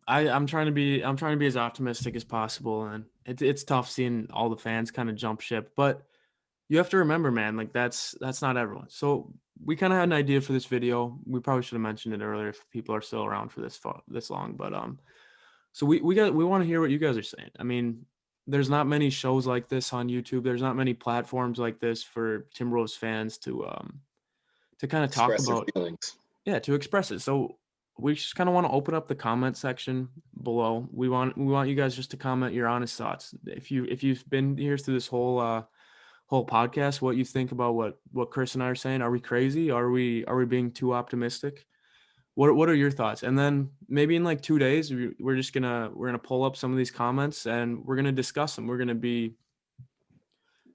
I'm trying to be as optimistic as possible, and it's tough seeing all the fans kind of jump ship, but you have to remember, man, like that's not everyone. So we kind of had an idea for this video. We probably should have mentioned it earlier if people are still around for this long, but so we want to hear what you guys are saying. I mean, there's not many shows like this on YouTube. There's not many platforms like this for Timberwolves fans to kind of talk Express their about, feelings. yeah, to express it. So we just kind of want to open up the comment section below. We want you guys just to comment your honest thoughts. If you've been here through this whole podcast, what you think about what Chris and I are saying. Are we crazy? Are we being too optimistic? What are your thoughts? And then maybe in like 2 days, we're gonna pull up some of these comments and we're gonna discuss them. We're gonna be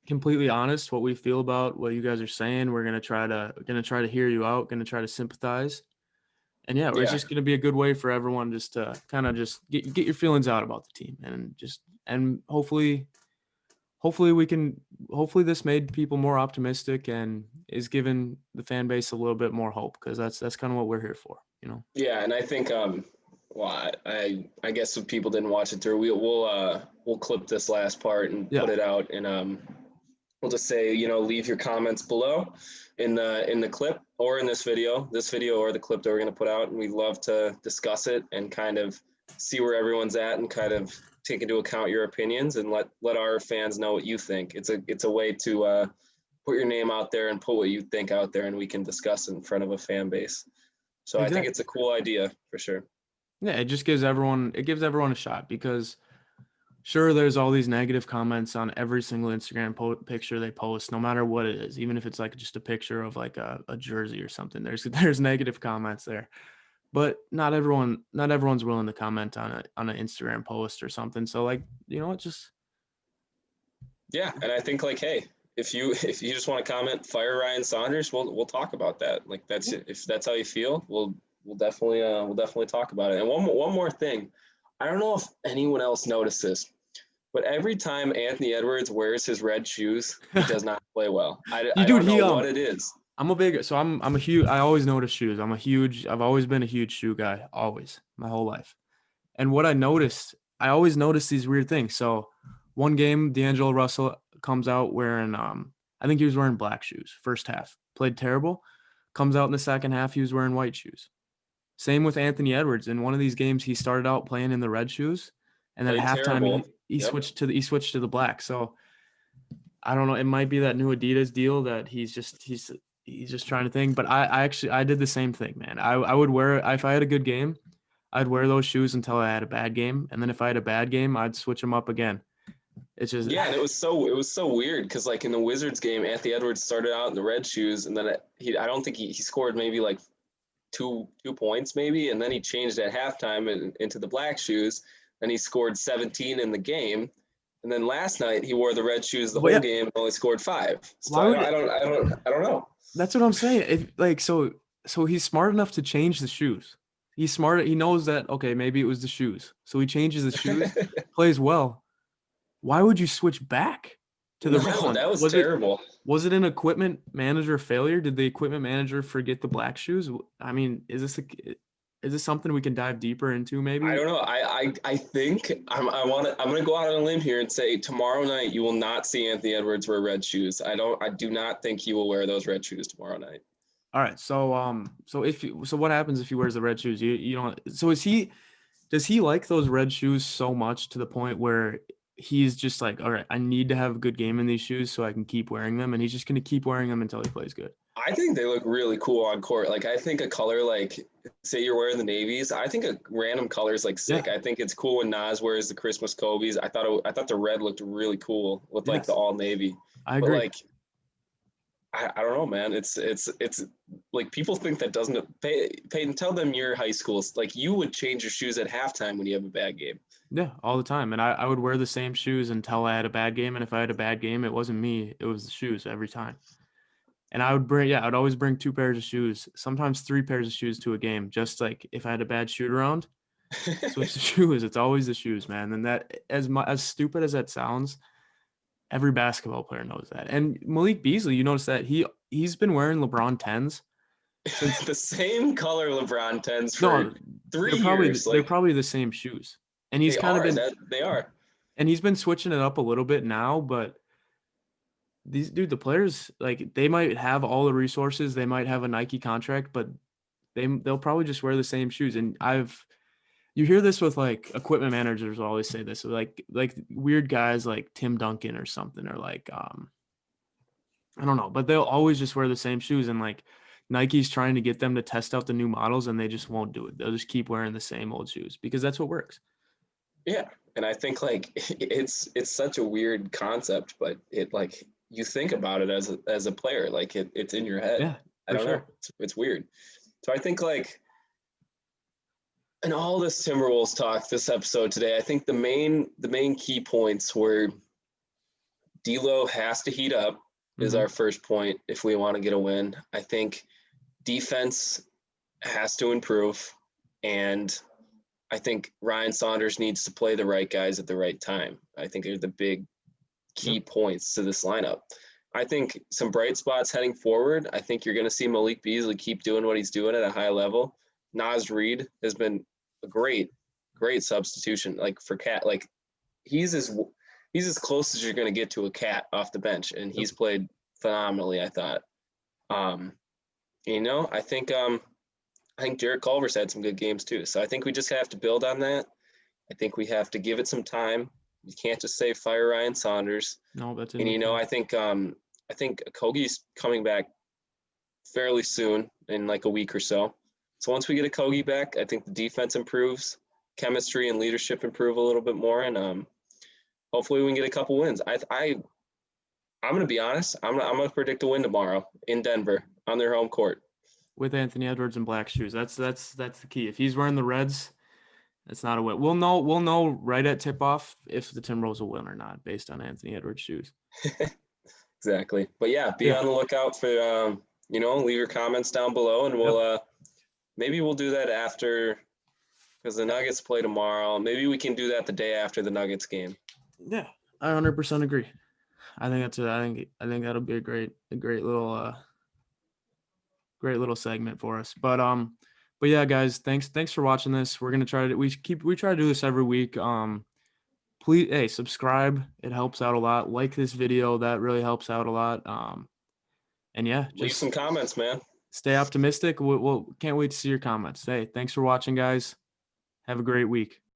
completely honest what we feel about what you guys are saying. We're gonna try to hear you out. Gonna try to sympathize. And yeah, it's Yeah, just gonna be a good way for everyone just to kind of just get your feelings out about the team and hopefully we can hopefully this made people more optimistic and is giving the fan base a little bit more hope because that's kind of what we're here for, you know. yeah, and I think well, I guess if people didn't watch it through, we'll clip this last part and Yeah, put it out, and we'll just say, leave your comments below in the clip or in this video or the clip that we're going to put out, and we'd love to discuss it and kind of see where everyone's at and kind of take into account your opinions and let our fans know what you think. It's a way to put your name out there and put what you think out there, and we can discuss it in front of a fan base. So I think exactly. it's a cool idea for sure. Yeah, it gives everyone a shot because sure there's all these negative comments on every single Instagram picture they post, no matter what it is, even if it's like just a picture of like a jersey or something. There's negative comments there. But not everyone's willing to comment on an Instagram post or something. So like, just Yeah, and I think, like, hey, if you just want to comment, fire Ryan Saunders. We'll talk about that. Like, that's it. If that's how you feel, we'll definitely talk about it. And one more thing, I don't know if anyone else noticed this, but every time Anthony Edwards wears his red shoes, he does not play well. I, you I dude, don't know what it is. I'm a huge I always notice shoes. I've always been a huge shoe guy, always, my whole life. And what I always notice these weird things. So one game, D'Angelo Russell comes out wearing I think he was wearing black shoes first half. Played terrible. Comes out in the second half, he was wearing white shoes. Same with Anthony Edwards. In one of these games, he started out playing in the red shoes, and then at Played halftime terrible. he Yep. switched to the black. So I don't know. It might be that new Adidas deal that he's just trying to think. But I did the same thing, man. I would wear if I had a good game, I'd wear those shoes until I had a bad game, and then if I had a bad game, I'd switch them up again. It's just Yeah, and it was so weird because, like, in the Wizards game, Anthony Edwards started out in the red shoes, and then I don't think he scored maybe like two points maybe, and then he changed at halftime into the black shoes, and he scored 17 in the game. And then last night he wore the red shoes the but whole yeah, game and only scored 5. So why I don't would I don't I don't I don't know. that's what I'm saying. If like so he's smart enough to change the shoes. He's smart. He knows that okay, maybe it was the shoes. So he changes the shoes, plays well. Why would you switch back to the red No, one? that was terrible. Was it an equipment manager failure? Did the equipment manager forget the black shoes? I mean, is this something we can dive deeper into I maybe? don't know. I think I'm gonna go out on a limb here and say tomorrow night you will not see Anthony Edwards wear red shoes. I do not think he will wear those red shoes tomorrow night. All right. So what happens if he wears the red shoes? You don't so is he does he like those red shoes so much to the point where he's just like, all right, I need to have a good game in these shoes so I can keep wearing them, and he's just gonna keep wearing them until he plays good. I think they look really cool on court. Like, I think a color like, say you're wearing the navies, I think a random color is like Yeah. sick. I think it's cool when Nas wears the Christmas Kobe's. I thought the red looked really cool with like the Yes. all navy. I But agree. like, I don't know, man. It's like, people think that doesn't pay. Peyton, tell them your high school. Like, you would change your shoes at halftime when you have a bad game. Yeah, all the time. And I would wear the same shoes until I had a bad game. And if I had a bad game, it wasn't me, it was the shoes every time. And I'd always bring two pairs of shoes, sometimes three pairs of shoes to a game. Just like if I had a bad shoot around, switch the shoes. It's always the shoes, man. And that, as stupid as that sounds, every basketball player knows that. And Malik Beasley, you notice that he's been wearing LeBron 10s since The same color LeBron tens for no, 3 years. they're Like probably the same shoes. And he's they kind of are been that they are. and he's been switching it up a little bit now, but the players, like, they might have all the resources, they might have a Nike contract, but they'll probably just wear the same shoes. And you hear this with like equipment managers will always say this, like weird guys like Tim Duncan or something, or like I don't know, but they'll always just wear the same shoes. And like Nike's trying to get them to test out the new models and they just won't do it. They'll just keep wearing the same old shoes because that's what works. Yeah. And I think like it's such a weird concept, but it like you think about it as a player, like it's in your head. Yeah, I for don't know. sure. It's weird. So I think like in all this Timberwolves talk this episode today, I think the main key points were D'Lo has to heat up is Mm-hmm. our first point if we want to get a win. I think defense has to improve, and I think Ryan Saunders needs to play the right guys at the right time. I think they're the big key Yep. points to this lineup. I think some bright spots heading forward. I think you're going to see Malik Beasley keep doing what he's doing at a high level. Naz Reid has been a great substitution. Like for Cat, like he's as he's as close as you're going to get to a Cat off the bench, and Yep. he's played phenomenally. I thought. Um, I think Jarrett Culver's had some good games too. So I think we just have to build on that. I think we have to give it some time. You can't just say fire Ryan Saunders. No, that's And in the I think Kogi's coming back fairly soon in like a week or so. So once we get a Kogi back, I think the defense improves, chemistry and leadership improve a little bit more, and hopefully we can get a couple wins. I'm gonna be honest. I'm gonna predict a win tomorrow in Denver on their home court. with Anthony Edwards and black shoes. That's the key. If he's wearing the reds, it's not a win. We'll know right at tip off if the Timberwolves will win or not based on Anthony Edwards shoes. Exactly. But yeah, be Yeah. on the lookout for leave your comments down below, and Yep. maybe we'll do that after because the Nuggets play tomorrow. Maybe we can do that the day after the Nuggets game. Yeah. I 100% agree. I think that'll be a great little segment for us. But yeah, guys, thanks for watching this. We're gonna try to we try to do this every week. Please, hey, subscribe. It helps out a lot. Like this video, that really helps out a lot. And yeah, Leave just some comments, man. stay optimistic. We'll can't wait to see your comments. Hey, thanks for watching, guys. Have a great week.